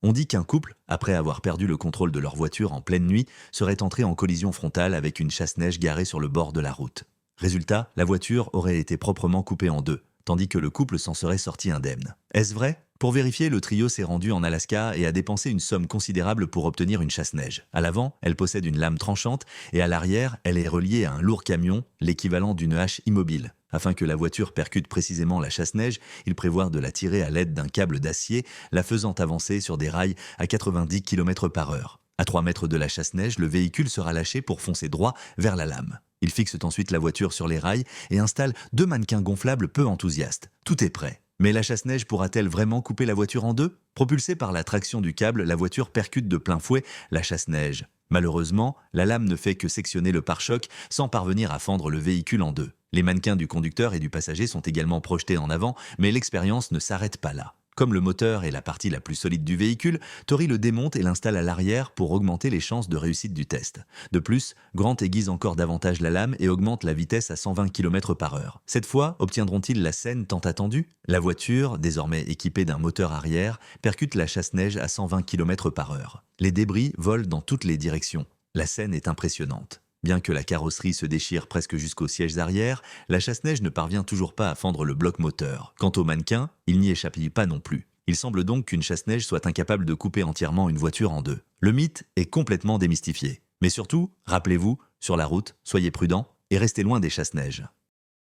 On dit qu'un couple, après avoir perdu le contrôle de leur voiture en pleine nuit, serait entré en collision frontale avec une chasse-neige garée sur le bord de la route. Résultat, la voiture aurait été proprement coupée en deux, tandis que le couple s'en serait sorti indemne. Est-ce vrai? Pour vérifier, le trio s'est rendu en Alaska et a dépensé une somme considérable pour obtenir une chasse-neige. À l'avant, elle possède une lame tranchante et à l'arrière, elle est reliée à un lourd camion, l'équivalent d'une hache immobile. Afin que la voiture percute précisément la chasse-neige, ils prévoient de la tirer à l'aide d'un câble d'acier, la faisant avancer sur des rails à 90 km/h. À 3 mètres de la chasse-neige, le véhicule sera lâché pour foncer droit vers la lame. Ils fixent ensuite la voiture sur les rails et installent deux mannequins gonflables peu enthousiastes. Tout est prêt. Mais la chasse-neige pourra-t-elle vraiment couper la voiture en deux? Propulsée par la traction du câble, la voiture percute de plein fouet la chasse-neige. Malheureusement, la lame ne fait que sectionner le pare-choc sans parvenir à fendre le véhicule en deux. Les mannequins du conducteur et du passager sont également projetés en avant, mais l'expérience ne s'arrête pas là. Comme le moteur est la partie la plus solide du véhicule, Tori le démonte et l'installe à l'arrière pour augmenter les chances de réussite du test. De plus, Grant aiguise encore davantage la lame et augmente la vitesse à 120 km/h. Cette fois, obtiendront-ils la scène tant attendue? La voiture, désormais équipée d'un moteur arrière, percute la chasse-neige à 120 km/h. Les débris volent dans toutes les directions. La scène est impressionnante. Bien que la carrosserie se déchire presque jusqu'aux sièges arrière, la chasse-neige ne parvient toujours pas à fendre le bloc moteur. Quant au mannequin, il n'y échappe pas non plus. Il semble donc qu'une chasse-neige soit incapable de couper entièrement une voiture en deux. Le mythe est complètement démystifié. Mais surtout, rappelez-vous, sur la route, soyez prudents et restez loin des chasse-neige.